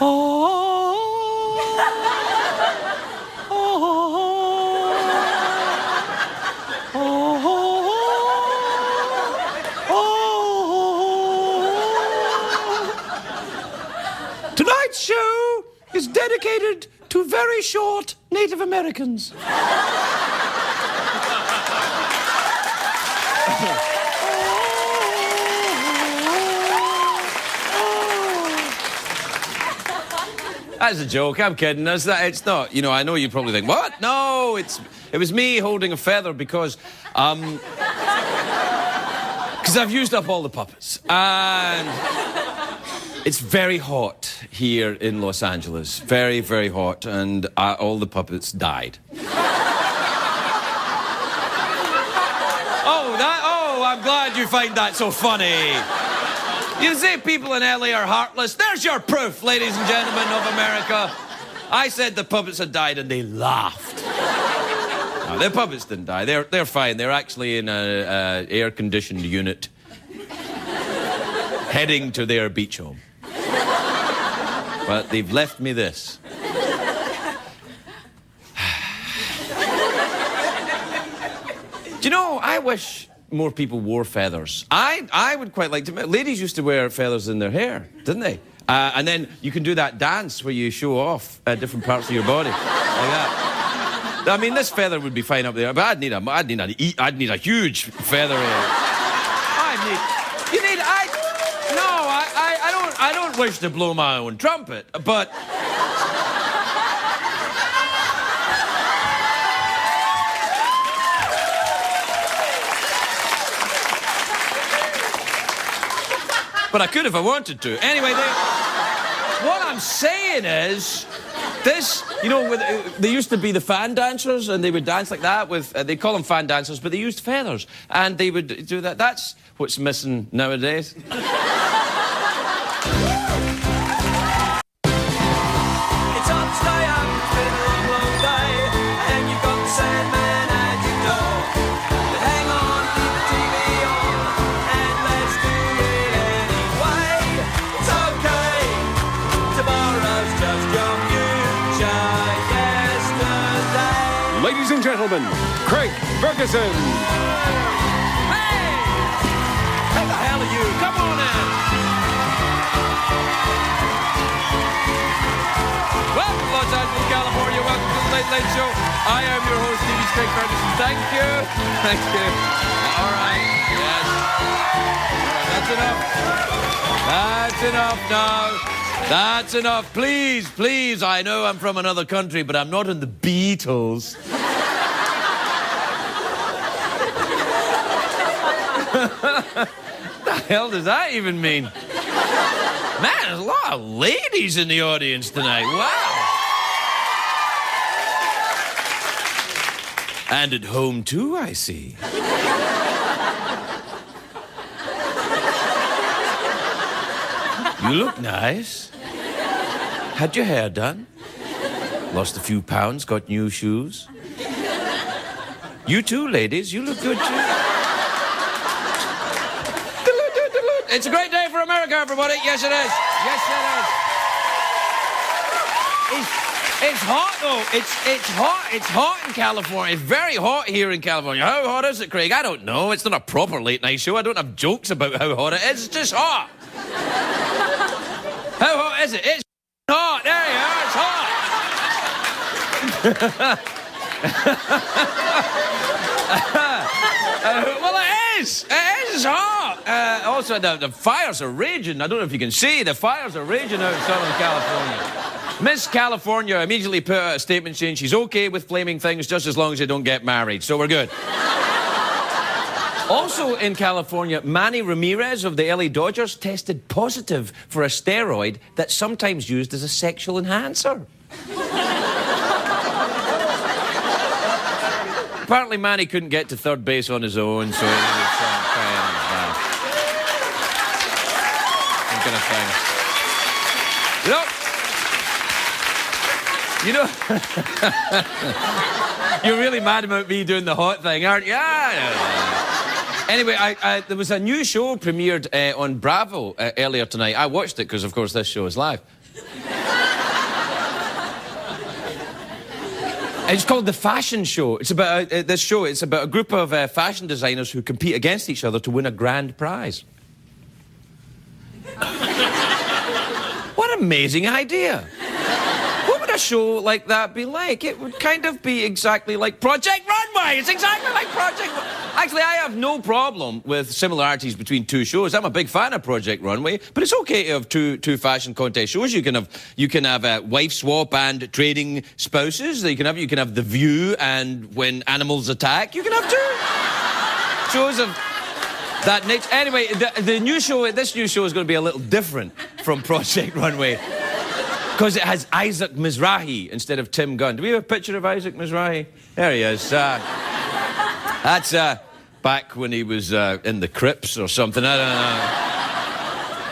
Oh, Tonight's show is dedicated to very short Native Americans. That's a joke. I'm kidding. It's not. You know, I know you probably think, what? No, it was me holding a feather because I've used up all the puppets. And it's very hot here in Los Angeles. Very, very hot. And all the puppets died. Oh, I'm glad you find that so funny. You say people in LA are heartless. There's your proof, ladies and gentlemen of America. I said the puppets had died and they laughed. No, the puppets didn't die. They're fine. They're actually in an air-conditioned unit heading to their beach home. But they've left me this. Do you know, I wish more people wore feathers. I would quite like to. Ladies used to wear feathers in their hair, didn't they? And then you can do that dance where you show off different parts of your body, like that. I mean, this feather would be fine up there, but I'd need a huge feather. I don't wish to blow my own trumpet, but. But I could if I wanted to. Anyway, what I'm saying is, this, you know, they used to be the fan dancers, and they would dance like that with, they call them fan dancers, but they used feathers, and they would do that. That's what's missing nowadays. It's up, stay up, it's been a long, long day, and you've got the Sandman at your door. But hang on, leave the TV on, and let's do it anyway. It's okay, tomorrow's just your future yesterday. Ladies and gentlemen, Craig Ferguson. Hey! Who the hell are you? Come on in. Welcome to Los Angeles, California. Welcome to the Late Late Show. I am your host, TV Craig Ferguson. Thank you. Thank you. All right. Yes. All right, that's enough. That's enough now. That's enough. Please, please. I know I'm from another country, but I'm not in the Beatles. What the hell does that even mean? Man, there's a lot of ladies in the audience tonight. Wow. And at home, too, I see. You look nice. Had your hair done. Lost a few pounds, got new shoes. You too, ladies. You look good, too. It's a great day for America, everybody. Yes, it is. Yes, it is. It's hot, though. It's hot. It's hot in California. It's very hot here in California. How hot is it, Craig? I don't know. It's not a proper late-night show. I don't have jokes about how hot it is. It's just hot. How hot is it? It's hot. There you are. It's hot. Well, it is. It is. It's hot. Also, the fires are raging. I don't know if you can see. The fires are raging out in Southern California. Miss California immediately put out a statement saying she's okay with flaming things just as long as they don't get married. So we're good. Also in California, Manny Ramirez of the LA Dodgers tested positive for a steroid that's sometimes used as a sexual enhancer. Apparently, Manny couldn't get to third base on his own, so it was some kind of thing. You know, you're really mad about me doing the hot thing, aren't you? Anyway, there was a new show premiered on Bravo earlier tonight. I watched it because, of course, this show is live. It's called The Fashion Show. It's about this show. It's about a group of fashion designers who compete against each other to win a grand prize. What an amazing idea. What would a show like that be like? It would kind of be exactly like Project Runway. It's exactly like Project Runway. Actually, I have no problem with similarities between two shows. I'm a big fan of Project Runway, but it's okay to have two fashion contest shows. You can have wife swap and trading spouses. You can have The View and When Animals Attack. You can have two shows of that nature. Anyway, this new show is going to be a little different from Project Runway because it has Isaac Mizrahi instead of Tim Gunn. Do we have a picture of Isaac Mizrahi? There he is. That's back when he was in the Crips or something. I don't know.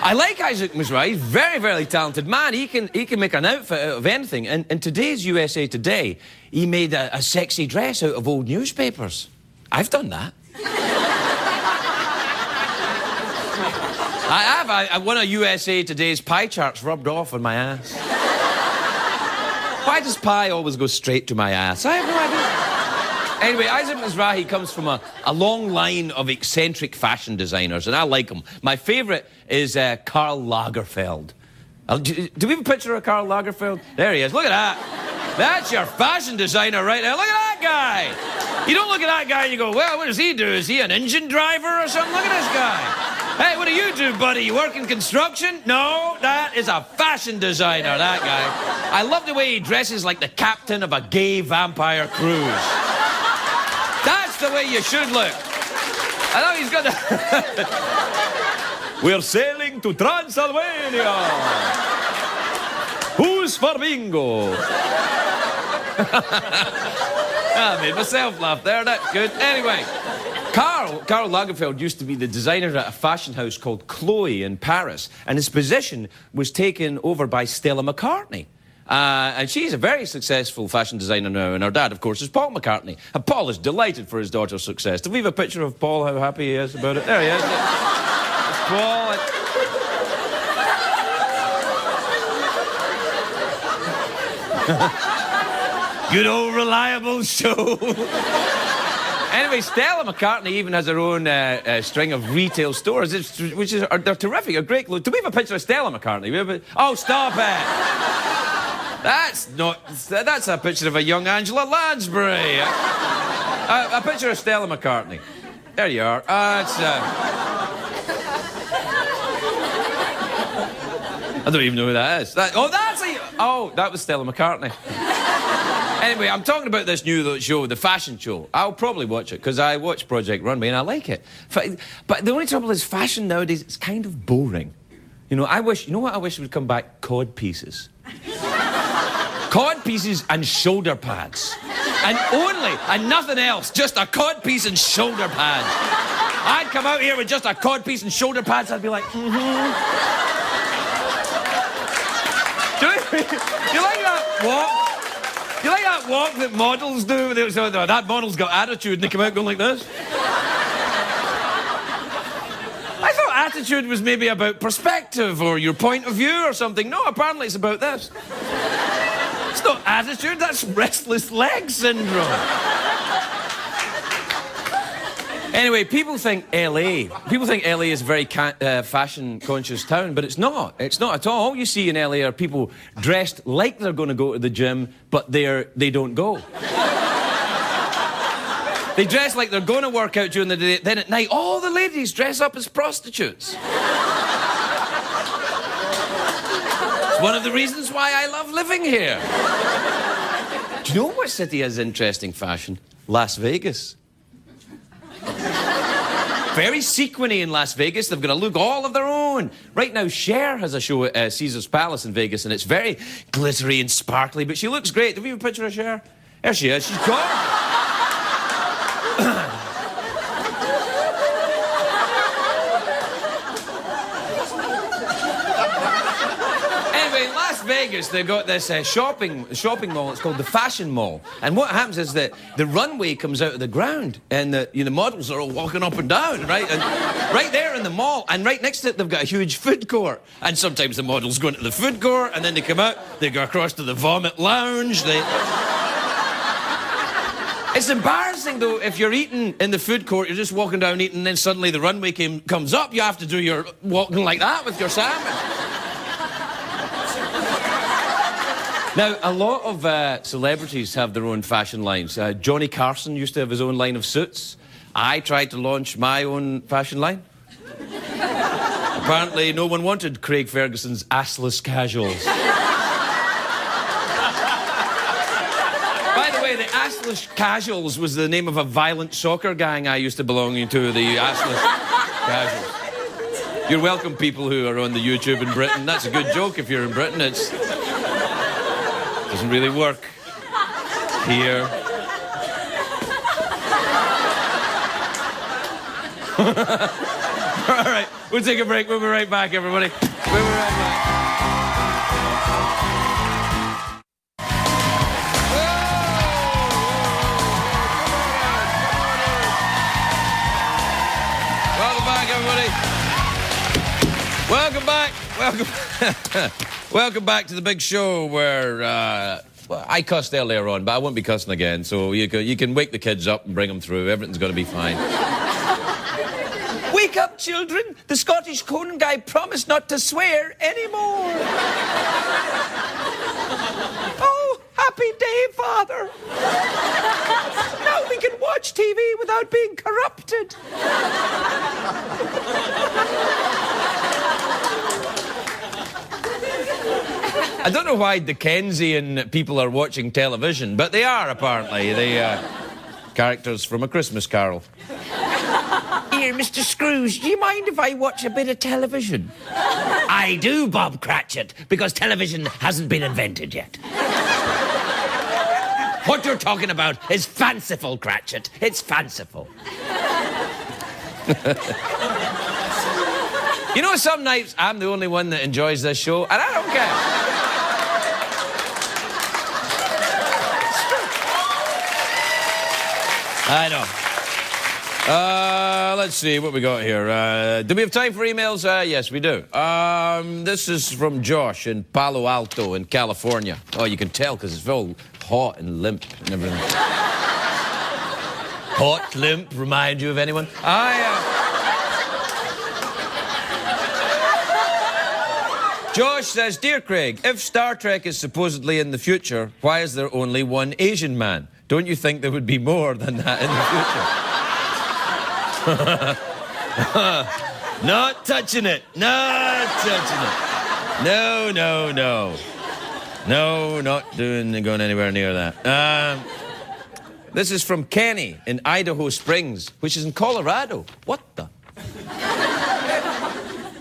I like Isaac Mizrahi. He's a very, very talented man. He can make an outfit out of anything. And in today's USA Today, he made a sexy dress out of old newspapers. I've done that. I won a USA Today's pie charts rubbed off on my ass. Why does pie always go straight to my ass? I have no idea. Anyway, Isaac Mizrahi comes from a long line of eccentric fashion designers, and I like them. My favourite is Karl Lagerfeld. Do we have a picture of Karl Lagerfeld? There he is. Look at that. That's your fashion designer right there. Look at that guy. You don't look at that guy and you go, well, what does he do? Is he an engine driver or something? Look at this guy. Hey, what do you do, buddy? You work in construction? No, that is a fashion designer, that guy. I love the way he dresses like the captain of a gay vampire cruise. That's the way you should look. I know he's got the... We're sailing to Transylvania. Who's for bingo? I made myself laugh there. That's good. Anyway, Karl Lagerfeld used to be the designer at a fashion house called Chloe in Paris, and his position was taken over by Stella McCartney. And she's a very successful fashion designer now, and her dad, of course, is Paul McCartney. And Paul is delighted for his daughter's success. Do we have a picture of Paul, how happy he is about it? There he is. That's Paul. Good old reliable show. Anyway, Stella McCartney even has her own string of retail stores, they're terrific, a great look. Do we have a picture of Stella McCartney? Oh, stop it! That's a picture of a young Angela Lansbury. A picture of Stella McCartney. There you are. I don't even know who that is. That was Stella McCartney. Anyway, I'm talking about this new show, the fashion show. I'll probably watch it, because I watch Project Runway and I like it. But the only trouble is fashion nowadays, it's kind of boring. You know what I wish would come back? Cod pieces. Cod pieces and shoulder pads. And nothing else, just a cod piece and shoulder pads. I'd come out here with just a cod piece and shoulder pads, I'd be like, Do you like that walk? Do you like that walk that models do? That model's got attitude and they come out going like this. I thought attitude was maybe about perspective or your point of view or something. No, apparently it's about this. It's not attitude, that's restless leg syndrome. Anyway, people think LA is a very fashion-conscious town, but it's not. It's not at all. All you see in LA are people dressed like they're going to go to the gym, but they don't go. They dress like they're going to work out during the day, then at night, all the ladies dress up as prostitutes. It's one of the reasons why I love living here. Do you know what city has interesting fashion? Las Vegas. Very sequiny in Las Vegas. They've got a look all of their own. Right now, Cher has a show at Caesar's Palace in Vegas, and it's very glittery and sparkly, but she looks great. Have you a picture of Cher? There she is. She's gorgeous. Anyway, in Las Vegas, they've got this shopping mall. It's called the Fashion Mall. And what happens is that the runway comes out of the ground, and the models are all walking up and down, right? And right there in the mall, and right next to it, they've got a huge food court. And sometimes the models go into the food court, and then they come out, they go across to the vomit lounge, It's embarrassing, though, if you're eating in the food court, you're just walking down eating, and then suddenly the runway comes up, you have to do your walking like that with your sandwich. Now, a lot of celebrities have their own fashion lines. Johnny Carson used to have his own line of suits. I tried to launch my own fashion line. Apparently, no one wanted Craig Ferguson's assless casuals. By the way, the assless casuals was the name of a violent soccer gang I used to belong to, the assless casuals. You're welcome, people who are on the YouTube in Britain. That's a good joke if you're in Britain. It doesn't really work here. All right, we'll take a break. We'll be right back, everybody. We'll be right back. Welcome back, everybody. Welcome back. Welcome back to the big show where well, I cussed earlier on, but I won't be cussing again. So you can wake the kids up and bring them through. Everything's going to be fine. Wake up, children. The Scottish Conan guy promised not to swear anymore. Oh, happy day, Father. Now we can watch TV without being corrupted. I don't know why Dickensian people are watching television, but they are, apparently. The characters from A Christmas Carol. Here, Mr. Scrooge, do you mind if I watch a bit of television? I do, Bob Cratchit, because television hasn't been invented yet. What you're talking about is fanciful, Cratchit. It's fanciful. You know, some nights I'm the only one that enjoys this show, and I don't care. I know. Let's see what we got here. Do we have time for emails? Yes, we do. This is from Josh in Palo Alto in California. Oh, you can tell because it's all hot and limp and everything. Hot, limp, remind you of anyone? Josh says, Dear Craig, if Star Trek is supposedly in the future, why is there only one Asian man? Don't you think there would be more than that in the future? Not touching it. Not touching it. No, no, no. No, not going anywhere near that. This is from Kenny in Idaho Springs, which is in Colorado. What the?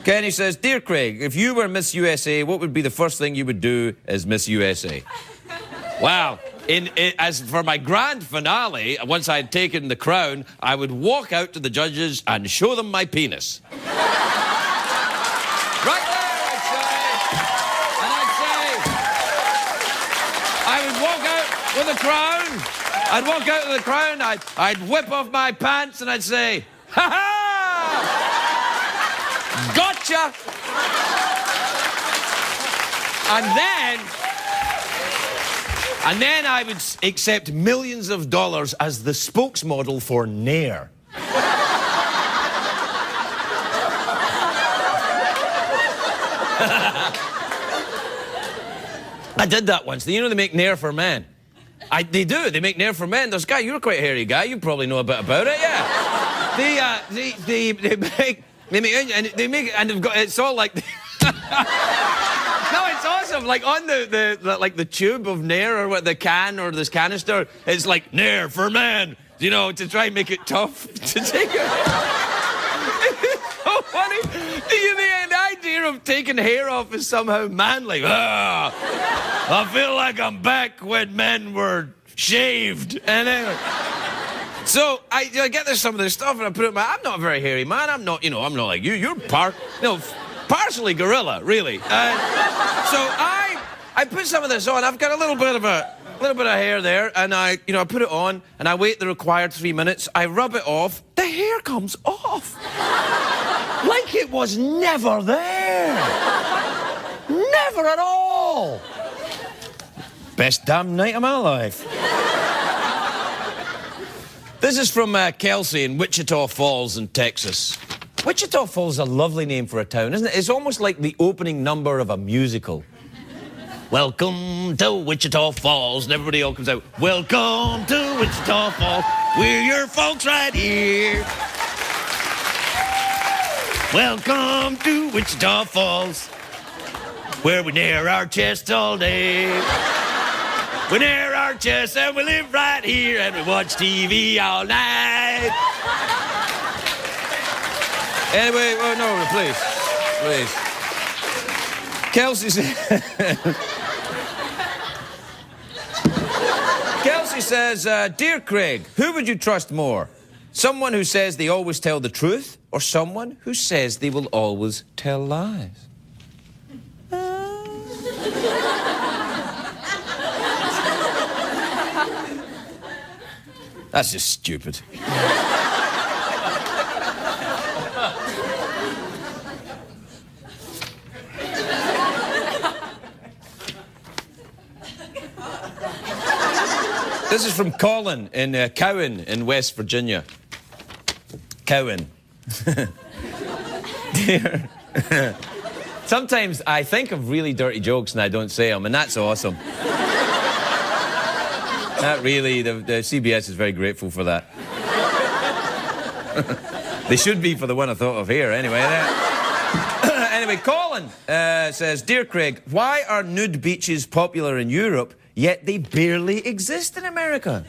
Kenny says, Dear Craig, if you were Miss USA, what would be the first thing you would do as Miss USA? Wow. As for my grand finale, once I'd taken the crown, I would walk out to the judges and show them my penis. Right there, I'd say. And I'd say, I would walk out with the crown. I'd walk out with the crown. I'd whip off my pants and I'd say, ha ha! Gotcha! And then I would accept millions of dollars as the spokesmodel for Nair. I did that once. You know they make Nair for men. They do. They make Nair for men. There's a guy, you're quite a hairy guy. You probably know a bit about it, yeah. They make, and they've got, it's all like... No, it's awesome. Like on the tube of Nair or what the can or this canister, it's like Nair for men. You know, to try and make it tough to take it. It's so funny. The idea of taking hair off is somehow manly. Ah, I feel like I'm back when men were shaved. And anyway. So I get some of this stuff and I put it in my. I'm not a very hairy man. I'm not like you. You're partially gorilla, really. So I put some of this on. I've got a little bit of hair there, and I put it on, and I wait the required 3 minutes. I rub it off. The hair comes off, like it was never there, never at all. Best damn night of my life. This is from Kelsey in Wichita Falls in Texas. Wichita Falls is a lovely name for a town, isn't it? It's almost like the opening number of a musical. Welcome to Wichita Falls, and everybody all comes out. Welcome to Wichita Falls, we're your folks right here. Welcome to Wichita Falls, where we near our chests all day. We near our chests and we live right here and we watch TV all night. Anyway, oh no, please. Kelsey says, Dear Craig, who would you trust more? Someone who says they always tell the truth or someone who says they will always tell lies? That's just stupid. This is from Colin in Cowan in West Virginia. Cowan. Dear. Sometimes I think of really dirty jokes and I don't say them, and that's awesome. That really, the CBS is very grateful for that. They should be for the one I thought of here, anyway. Anyway, Colin says, Dear Craig, why are nude beaches popular in Europe, yet they barely exist in America?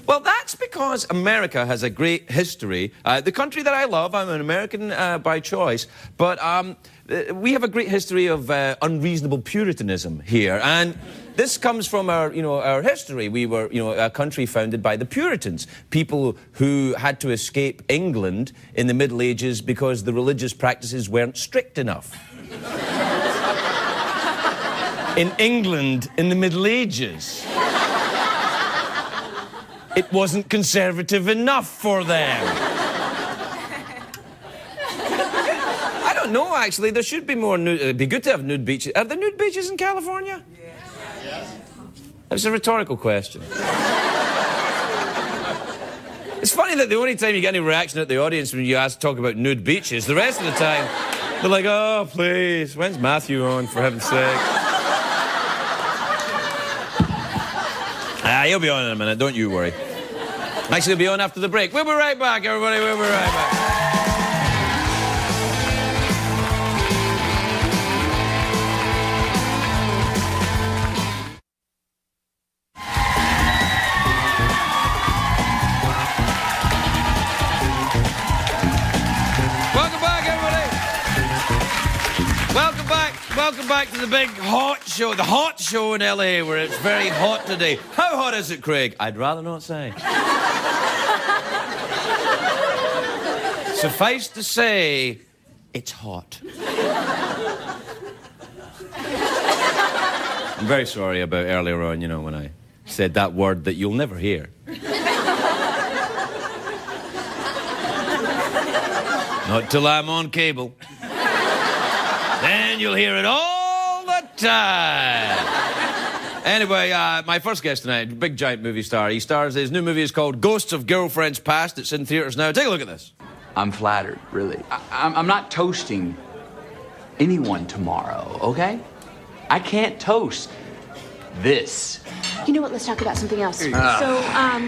Well, that's because America has a great history. The country that I love, I'm an American by choice, but we have a great history of unreasonable Puritanism here. And this comes from our history. We were, a country founded by the Puritans, people who had to escape England in the Middle Ages because the religious practices weren't strict enough. In England, in the Middle Ages, it wasn't conservative enough for them. I don't know, actually. There should be more nude... It'd be good to have nude beaches. Are there nude beaches in California? Yes. It's a rhetorical question. It's funny that the only time you get any reaction at the audience when you talk about nude beaches, the rest of the time, they're like, oh, please, when's Matthew on, for heaven's sake? He'll be on in a minute, don't you worry. Actually, he'll be on after the break. We'll be right back, everybody. We'll be right back. Welcome back to the big hot show, the hot show in LA, where it's very hot today. How hot is it, Craig? I'd rather not say. Suffice to say, it's hot. I'm very sorry about earlier on, when I said that word that you'll never hear. Not till I'm on cable. Then you'll hear it all the time. Anyway, my first guest tonight, big giant movie star. His new movie is called Ghosts of Girlfriends Past. It's in theaters now. Take a look at this. I'm flattered, really. I'm not toasting anyone tomorrow, okay? I can't toast this. You know what? Let's talk about something else.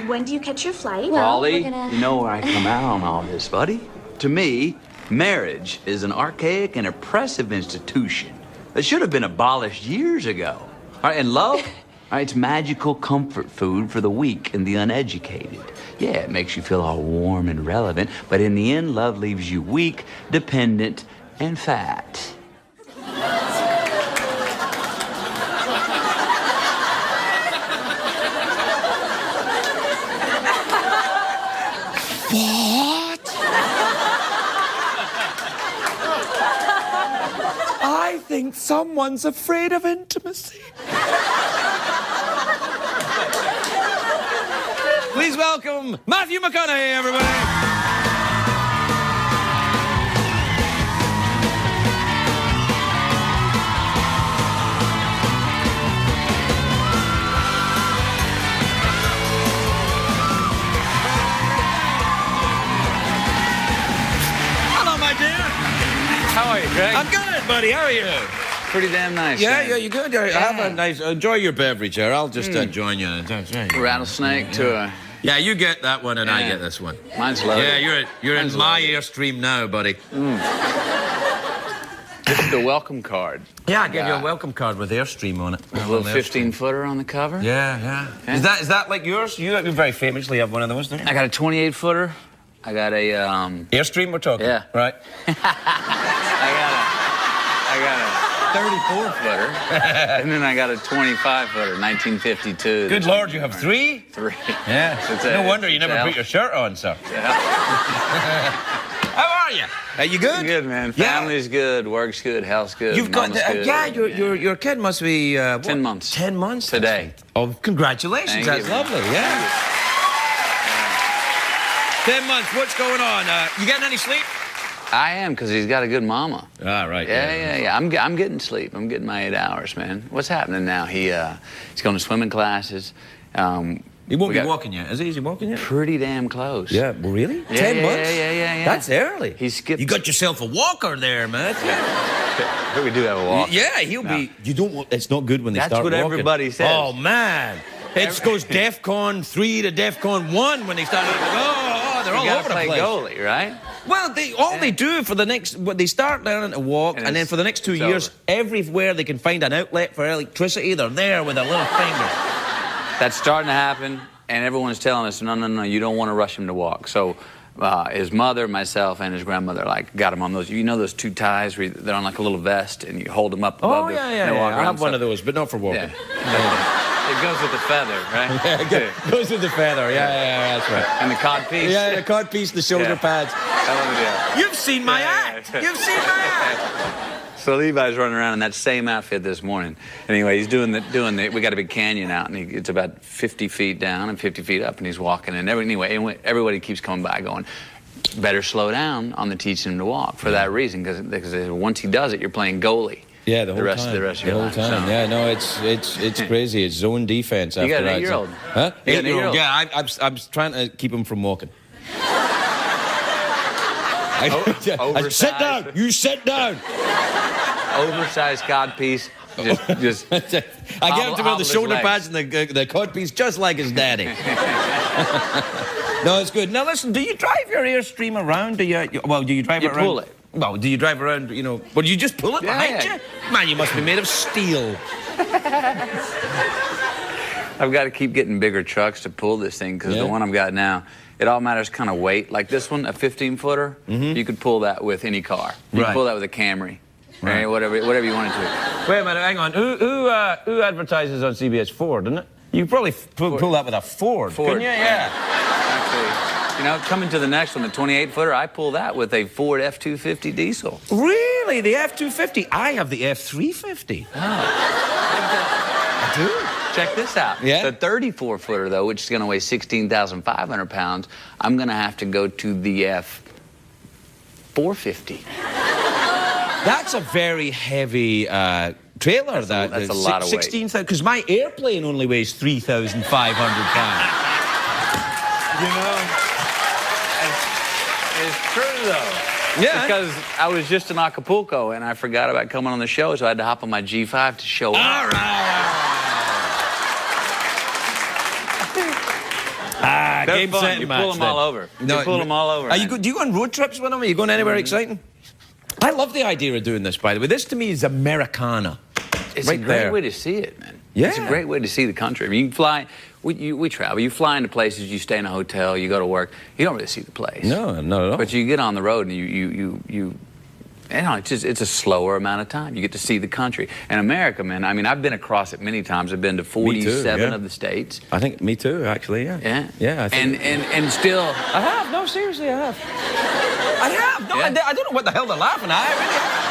When do you catch your flight? Polly, you know where I come out on all this, buddy? To me, marriage is an archaic and oppressive institution that should have been abolished years ago. All right, and love, it's magical comfort food for the weak and the uneducated. Yeah, it makes you feel all warm and relevant, but in the end, love leaves you weak, dependent, and fat. What? I think someone's afraid of intimacy. Please welcome Matthew McConaughey, everybody. Craig? I'm good, buddy. How are you? Pretty damn nice. Yeah, man. yeah, you good? Have a nice... Enjoy your beverage here. I'll just join you. Rattlesnake to a... Yeah, you get that one and I get this one. Mine's loaded. Yeah, you're in my Airstream now, buddy. This is the welcome card. Yeah, I give you a welcome card with Airstream on it. A little 15-footer on the cover. Yeah. Okay. Is that like yours? You very famously have one of those, don't you? I got a 28-footer. I got a Airstream we're talking? Yeah. Right. I got a 34-footer, and then I got a 25-footer, 1952. Good Lord, you have three? Three. Yeah. No wonder you never put your shirt on, sir. How are you? Are you good? Good, man. Yeah. Family's good, work's good, health's good. You've got mama's good. your kid must be 10 months. 10 months Today. Oh, congratulations! Thank That's you, lovely. man. Yeah. 10 months. What's going on? You getting any sleep? I am, because he's got a good mama. Ah, right. Yeah. I'm getting sleep. I'm getting my 8 hours, man. What's happening now? He's going to swimming classes. He won't be walking yet. Is he walking yet? Pretty damn close. Yeah, really? Yeah, 10 months? Yeah. That's early. He skipped. You got yourself a walker there, man. We do have a walk. Yeah, he'll be. You don't want. It's not good when they That's start what walking. everybody says. Oh man, it goes DEFCON 3 to DEFCON 1 when they start. Oh, they're all over the play place. Goalie, right? Well, they do for the next. They start learning to walk, and then for the next 2 years, everywhere they can find an outlet for electricity, they're there with a little finger. That's starting to happen. And everyone's telling us, no, you don't want to rush him to walk. So his mother, myself, and his grandmother, got him on those. You know those two ties where they're on like a little vest, and you hold them up above the yeah. I have one of those, but not for walking. Yeah. It goes with the feather, right? Yeah, it goes with the feather. Yeah, that's right. And the cod piece. Yeah, the cod piece, the shoulder pads. You've seen my act. You've seen my act. So Levi's running around in that same outfit this morning. Anyway, he's doing the. We got a big canyon out, and it's about 50 feet down and 50 feet up, and he's walking. And everybody keeps coming by, going, "Better slow down on the teaching him to walk." For that reason, because once he does it, you're playing goalie. Yeah, the rest of your life. The whole time. So. Yeah, no, it's crazy. It's zone defense. You after got an 8-year-old. Huh? 8-year-old. Yeah, I'm trying to keep him from walking. Sit down. You sit down. Oversized cod piece. Just I get him to wear the shoulder pads and the cod piece just like his daddy. No, it's good. Now listen, do you drive your Airstream around? Do you drive it around? Pull it. Well, do you drive around, Well, do you just pull it behind you? Man, you must be made of steel. I've got to keep getting bigger trucks to pull this thing, because the one I've got now, it all matters kind of weight. Like this one, a 15-footer, you could pull that with any car. You can pull that with a Camry. Right. Whatever you wanted to. Wait a minute, hang on. Who advertises on CBS? Ford, isn't it? You probably pull that with a Ford. Couldn't you? Yeah. Actually, coming to the next one, the 28-footer, I pull that with a Ford F-250 diesel. Really? The F-250? I have the F-350. Oh. I do. Check this out. Yeah. The 34-footer, though, which is going to weigh 16,500 pounds, I'm going to have to go to the F-450. That's a very heavy trailer. That's a lot of weight. 16,000. Because my airplane only weighs 3,500 pounds. It's true, though. Yeah. Because I was just in Acapulco, and I forgot about coming on the show, so I had to hop on my G5 to show up. All right. Game, set, you match, pull them all over. No, you pull them all over. Do you go on road trips with them? Are you going anywhere exciting? I love the idea of doing this, by the way. This, to me, is Americana. It's a great way to see it, man. Yeah. It's a great way to see the country. I mean, you can fly. We travel. You fly into places. You stay in a hotel. You go to work. You don't really see the place. No, not at all. But you get on the road and it's a slower amount of time. You get to see the country. And America, man, I mean, I've been across it many times. I've been to 47 of the states. I think me too, actually, yeah. Yeah. I think. And still... I have. No, seriously, I have. I have. No, I don't know what the hell they're laughing at. I really have.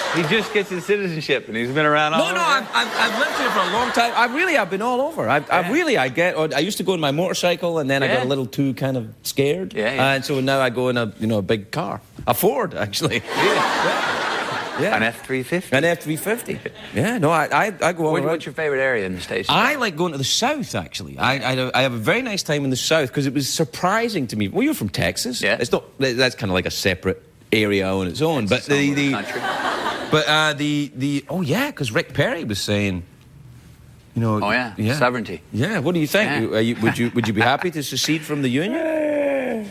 He just gets his citizenship, and he's been around all over. No, I've lived here for a long time. I've been all over. I used to go in my motorcycle, and then I got a little too kind of scared. And so now I go in a big car. A Ford, actually. Yeah. An F-350? An F-350. Yeah, no, I go all around. What's your favorite area in the States? I like going to the South, actually. I have a very nice time in the South, because it was surprising to me. Well, you're from Texas. Yeah. That's kind of like a separate area on its own. It's But its own little country. oh yeah, because Rick Perry was saying, you know. Oh yeah, sovereignty. Yeah. What do you think? Yeah. Would you be happy to secede from the union?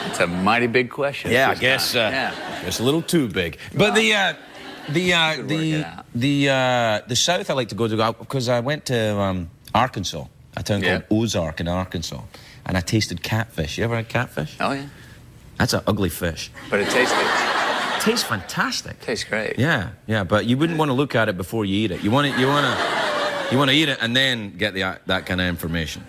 It's a mighty big question. Yeah, I this guess. time. Yeah. It's a little too big. But the South I like to go to because I went to Arkansas, a town called Ozark in Arkansas, and I tasted catfish. You ever had catfish? Oh yeah. That's an ugly fish. But it tastes good. It tastes fantastic. Tastes great. Yeah, yeah. But you wouldn't want to look at it before you eat it. You want to eat it and then get that kind of information.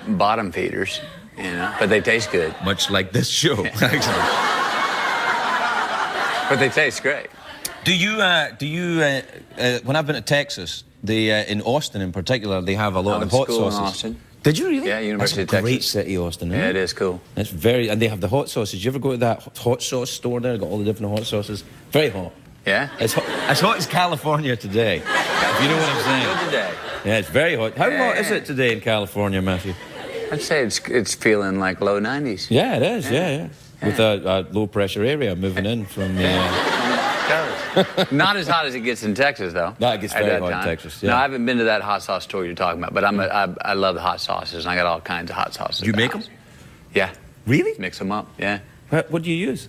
Bottom feeders, you know, but they taste good. Much like this show, actually. But they taste great. Do you when I've been to Texas, in Austin in particular, they have a lot of hot sauces. In Austin. Did you really? Yeah, University of That's a great Texas. city, Austin. Isn't Yeah, it it is cool. It's and they have the hot sauces. Did you ever go to that hot sauce store there? Got all the different hot sauces. Very hot. Yeah? It's hot as California today. If you know what I'm saying. Good today. Yeah, it's very hot. How hot is it today in California, Matthew? I'd say it's feeling like low 90s. Yeah, it is. Yeah. With a low pressure area moving in from Not as hot as it gets in Texas, though. No, it gets very hot in time. Texas. Yeah. No, I haven't been to that hot sauce store you're talking about, but I love the hot sauces, and I got all kinds of hot sauces. Do you make them? Yeah. Really? Mix them up, yeah. What do you use?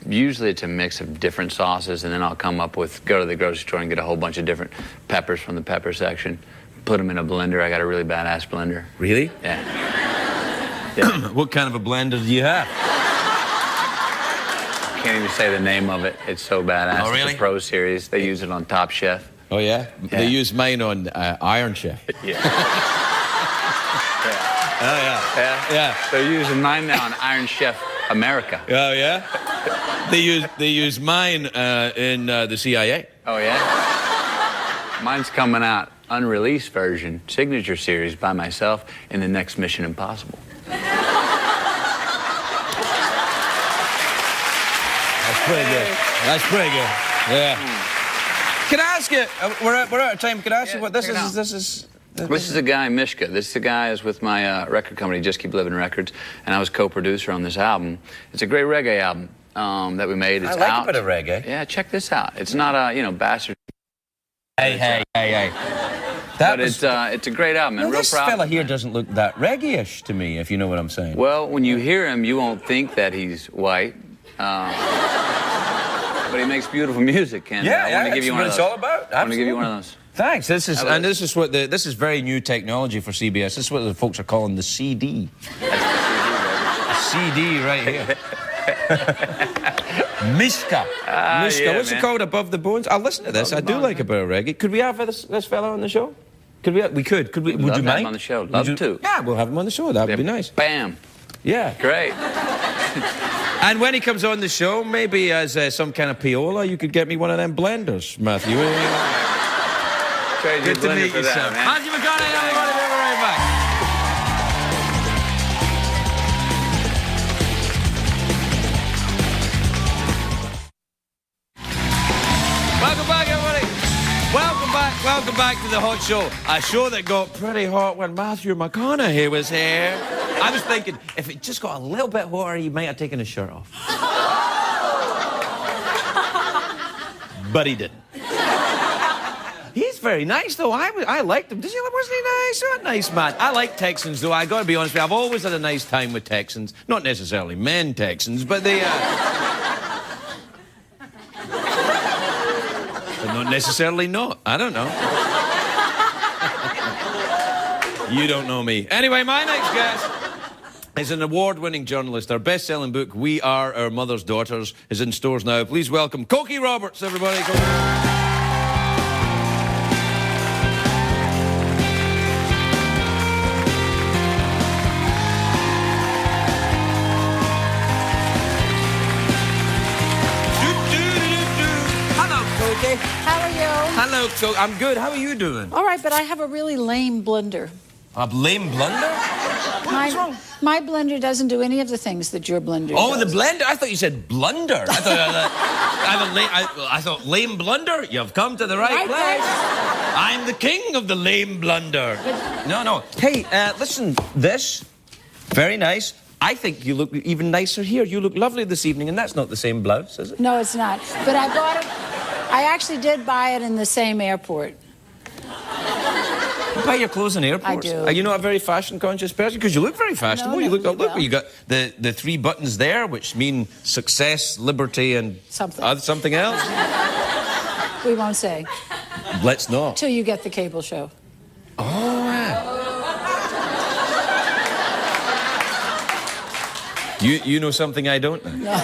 Usually it's a mix of different sauces, and then I'll go to the grocery store and get a whole bunch of different peppers from the pepper section, put them in a blender. I got a really badass blender. Really? Yeah. What kind of a blender do you have? Can't even say the name of it. It's so badass. Oh, really? It's a Pro Series. They use it on Top Chef. Oh, yeah? They use mine on Iron Chef. Yeah. Oh, yeah. Yeah. They're using mine now on Iron Chef America. Oh, yeah? They use mine in the CIA. Oh, yeah? Mine's coming out, unreleased version, signature series by myself in the next Mission Impossible. That's pretty good. Yeah. Can I ask you? We're out of time. Can I ask you what this is? This is a guy, Mishka. This is a guy is with my record company, Just Keep Living Records, and I was co-producer on this album. It's a great reggae album that we made. It's I like out. a bit of reggae. Yeah, check this out. It's not a bastard. Hey. But it's a great album. And real this proud. fella here doesn't look that reggae-ish to me, if you know what I'm saying. Well, when you hear him, you won't think that he's white. But he makes beautiful music, and I want to give you one of those. That's what it's all about. I want to give you one of those. Thanks. This is very new technology for CBS. This is what the folks are calling the CD. CD right here. Mishka. Yeah, what's it called? Above the Bones? I'll listen to this. I do like a bit of reggae. Could we have this fella on the show? Could we? We could. Would you Love mind? him on the show. Love to. Yeah, we'll have him on the show. That would be nice. Bam. Yeah. Great. And when he comes on the show, maybe as some kind of piola, you could get me one of them blenders, Matthew. Good to meet you, sir. Matthew McConaughey, everybody. We'll be right back. Welcome back, everybody. Welcome back to the Hot Show. A show that got pretty hot when Matthew McConaughey was here. I was thinking, if it just got a little bit hotter, he might have taken his shirt off. But he didn't. He's very nice, though. I liked him. Wasn't he nice? What a nice man. I like Texans, though. I got to be honest with you. I've always had a nice time with Texans. Not necessarily men Texans, but they... But not necessarily not. I don't know. You don't know me. Anyway, my next guest is an award-winning journalist. Our best-selling book, We Are Our Mother's Daughters, is in stores now. Please welcome Cokie Roberts, everybody. How are you? Hello, Cokie. I'm good. How are you doing? All right, but I have a really lame blender. A lame blunder? What's wrong? My blender doesn't do any of the things that your blender does. Oh, the blender? I thought you said blunder. I thought lame blunder. You've come to the right place. I'm the king of the lame blunder. No. Hey, listen, this, very nice. I think you look even nicer here. You look lovely this evening, and that's not the same blouse, is it? No, it's not. But I bought it. I actually did buy it in the same airport. You buy your clothes in airports? I do. Are you not a very fashion-conscious person? Because you look very fashionable. No, you look, no, look, well. you got the 3 buttons there, which mean success, liberty, and something else. We won't say. Let's not. Till you get the cable show. Oh, yeah. You know something I don't know. No.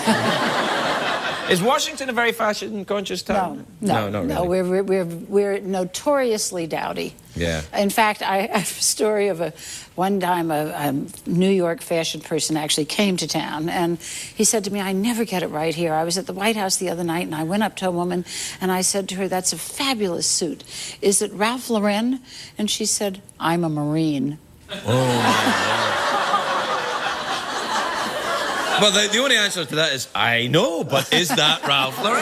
Is Washington a very fashion-conscious town? No, not no. really. We're notoriously dowdy. Yeah. In fact, I have a story of one time a New York fashion person actually came to town, and he said to me, "I never get it right here. I was at the White House the other night, and I went up to a woman, and I said to her, 'That's a fabulous suit. Is it Ralph Lauren?' And she said, 'I'm a Marine.'" Oh, my God. Well, the only answer to that is, I know, but is that Ralph Lauren?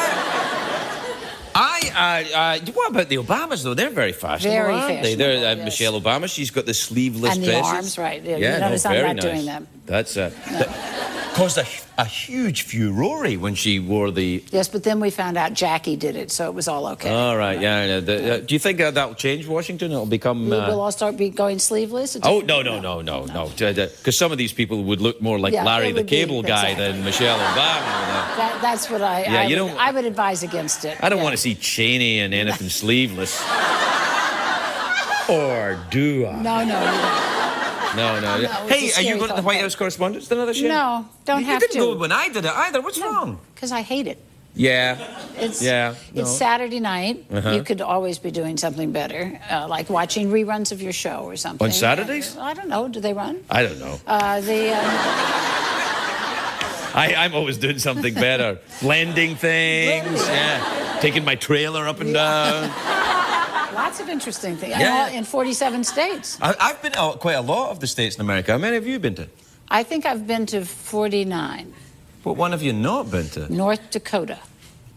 What about the Obamas, though? They're very fashionable, Very aren't they? fashionable, They're, yes. Michelle Obama, she's got the sleeveless And the dresses. arms, right. Yeah, Yeah, you notice I'm very not nice. doing them. That's that caused a huge furore when she wore the... Yes, but then we found out Jackie did it, so it was all okay. All right, yeah. Do you think that'll change Washington? It'll become... We'll all start going sleeveless? Oh, no. Because some of these people would look more like Yeah, Larry it the would be, Cable Guy exactly. than Michelle Obama. That's what I would advise against it. I don't yeah. want to see Cheney in anything sleeveless. Or do I? No, you don't. No. it's Hey, a are you scary going to the thought, White though. House Correspondence another show? No, don't have You didn't to. go when I did it either. What's wrong? Because I hate it. Yeah. It's no. Saturday night. Uh-huh. You could always be doing something better, like watching reruns of your show or something. On Saturdays? I don't know. Do they run? I don't know. I'm always doing something better. Blending things. Yeah. Taking my trailer up and down. Lots of interesting things. Yeah. In 47 states. I've been to quite a lot of the states in America. How many have you been to? I think I've been to 49. What one have you not been to? North Dakota.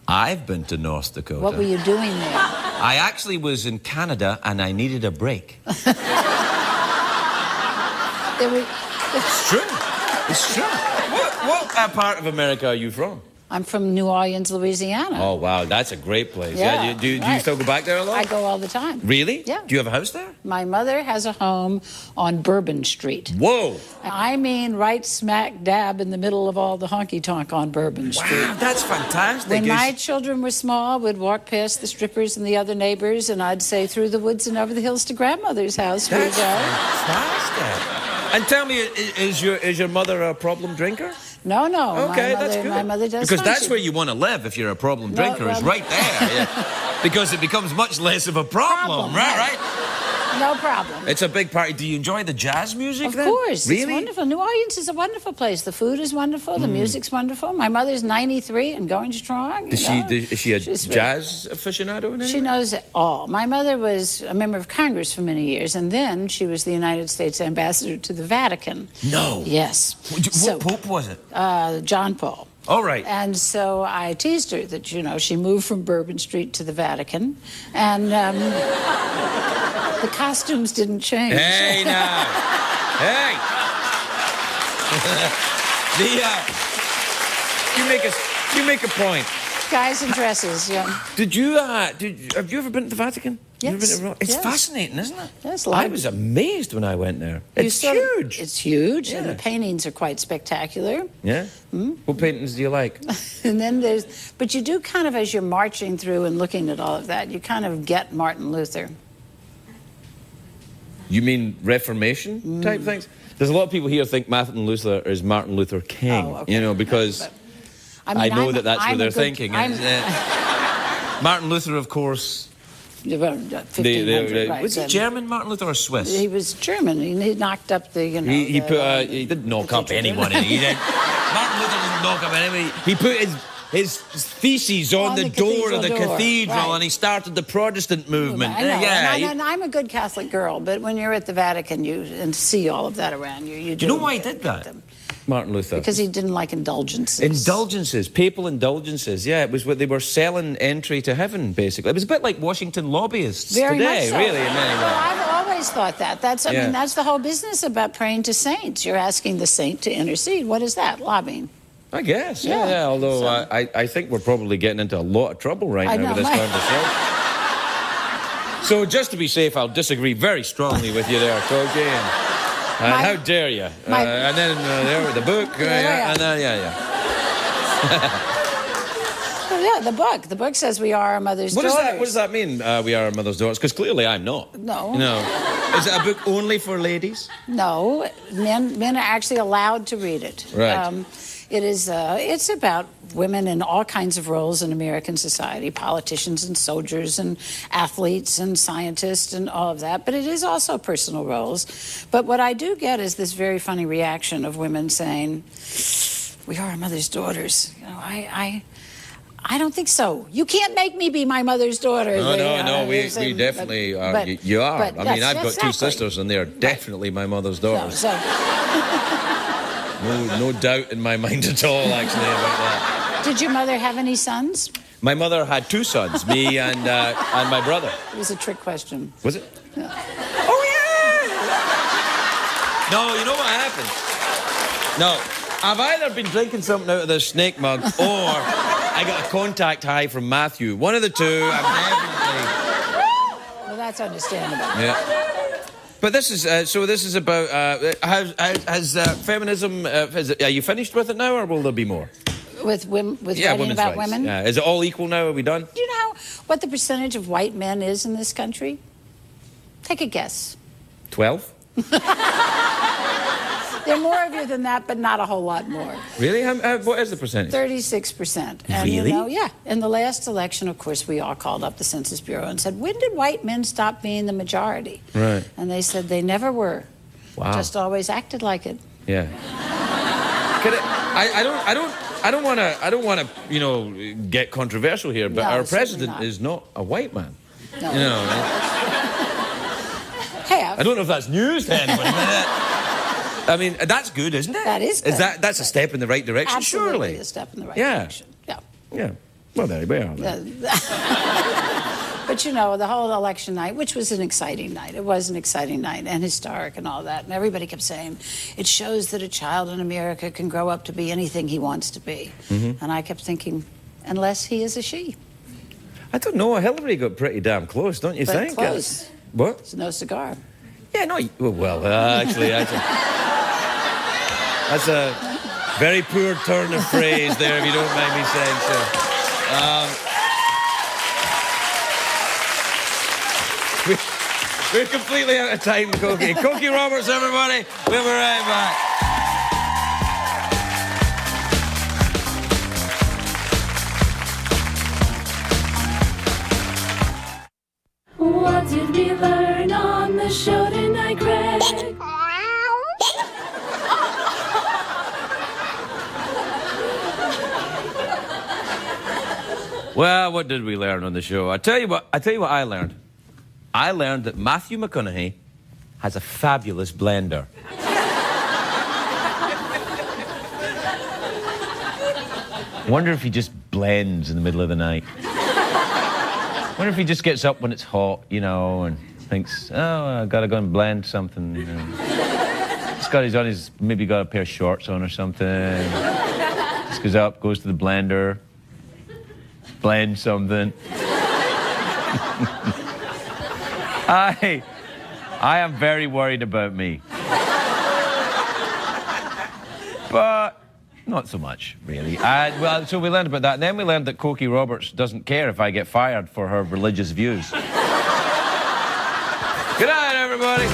I've been to North Dakota. What were you doing there? I actually was in Canada and I needed a break. There were- It's true. It's true. What part of America are you from? I'm from New Orleans, Louisiana. Oh, wow. That's a great place. Yeah, Do you right. still go back there a lot? I go all the time. Really? Yeah. Do you have a house there? My mother has a home on Bourbon Street. Whoa. I mean, right smack dab in the middle of all the honky-tonk on Bourbon Street. Wow, that's fantastic. When my children were small, we'd walk past the strippers and the other neighbors, and I'd say, through the woods and over the hills to grandmother's house we That's go. fantastic. And tell me, is your mother a problem drinker? No. Okay, that's good. My mother does. Because fine. that's where you want to live if you're a problem No, drinker, is well- right there. Yeah. Because it becomes much less of a problem, right? No problem. It's a big party. Do you enjoy the jazz music Of then? course. Really? It's wonderful. New Orleans is a wonderful place. The food is wonderful. The music's wonderful. My mother's 93 and going strong. Is she a She's jazz aficionado in any She way? knows it all. My mother was a member of Congress for many years, and then she was the United States ambassador to the Vatican. No. Yes. What pope was it? John Paul. All right. And so I teased her that, she moved from Bourbon Street to the Vatican, and the costumes didn't change. Hey, now. Hey. You make a point. Guys in dresses, yeah. Have you ever been to the Vatican? Yes. You ever been to Rome? It's Yes. fascinating, isn't it? Yes, I was amazed when I went there. It's huge. It's huge, and Yeah. the paintings are quite spectacular. Yeah? What paintings do you like? And then but you do kind of, as you're marching through and looking at all of that, you kind of get Martin Luther. You mean Reformation type things? There's a lot of people here think Martin Luther is Martin Luther King, Oh, okay. because But, I know I'm- that's what I'm a they're good- thinking. Martin Luther, of course. 1500, right, Was he then. German, Martin Luther, or Swiss? He was German. He knocked up the, He didn't knock up anyone. He did. Martin Luther didn't knock up anyone. He put his theses on the door of the cathedral, right. and he started the Protestant movement. I know. Yeah. And I'm a good Catholic girl, but when you're at the Vatican and see all of that around you, Do you know why he did that? Martin Luther. Because he didn't like indulgences. Indulgences, papal indulgences. Yeah, it was what they were selling entry to heaven, basically. It was a bit like Washington lobbyists Very today, much so. really, in many ways. Well, I've always thought that. I mean, that's the whole business about praying to saints. You're asking the saint to intercede. What is that? Lobbying. I guess, yeah. Although So- I think we're probably getting into a lot of trouble right now with this conversation. So just to be safe, I'll disagree very strongly with you there, Cokie. How dare you? And then there with the book. And then, Yeah, the book. The book says we are our mother's daughters. What does that mean, we are our mother's daughters? Because clearly I'm not. No. No. Is it a book only for ladies? No. Men are actually allowed to read it. Right. It's about women in all kinds of roles in American society, politicians and soldiers and athletes and scientists and all of that. But it is also personal roles. But what I do get is this very funny reaction of women saying, we are our mother's daughters. You know, I don't think so. You can't make me be my mother's daughter. No, we definitely are. You are. I mean, I've got two sisters, and they are definitely my mother's daughters. No doubt in my mind at all, actually, about that. Did your mother have any sons? My mother had two sons, me and my brother. It was a trick question. Was it? Yeah. Oh, yeah! No, you know what happened? No, I've either been drinking something out of this snake mug, or I got a contact high from Matthew. One of the two, I'm definitely... Well, that's understandable. Yeah. But this is about has feminism. Are you finished with it now, or will there be more? With writing about rights. women? Yeah. Is it all equal now? Are we done? Do you know what the percentage of white men is in this country? Take a guess. 12. There are more of you than that, but not a whole lot more. Really? What is the percentage? 36%. And Really? you know, yeah. In the last election, of course, we all called up the Census Bureau and said, when did white men stop being the majority? Right. And they said they never were. Wow. Just always acted like it. Yeah. I don't want to, you know, get controversial here, but No, our certainly president not. is not a white man. No. You know. Hey, I don't know if that's news to anybody. I mean, that's good, isn't it? That is good. That's a step in the right direction, absolutely surely. a step in the right Yeah. direction. Yeah. Yeah. Well, there we are. Then. But you know, the whole election night, which was an exciting night, it was an exciting night and historic and all that. And everybody kept saying, it shows that a child in America can grow up to be anything he wants to be. Mm-hmm. And I kept thinking, unless he is a she. I don't know. Hillary got pretty damn close, don't you think? Close. What? It's no cigar. Yeah, no. Well, actually, that's a very poor turn of phrase there, if you don't mind me saying so. We're completely out of time, Cokie. Cokie Roberts, everybody. We'll be right back. What did we learn on the show tonight, Greg? Well, what did we learn on the show? I tell you what I learned. I learned that Matthew McConaughey has a fabulous blender. Wonder if he just blends in the middle of the night. Wonder if he just gets up when it's hot, you know, and thinks, oh, I gotta go and blend something. You know. Maybe got a pair of shorts on or something. Just goes up, goes to the blender, blend something. I am very worried about me. But not so much, really. So we learned about that. And then we learned that Cokie Roberts doesn't care if I get fired for her religious views. Good night, everybody.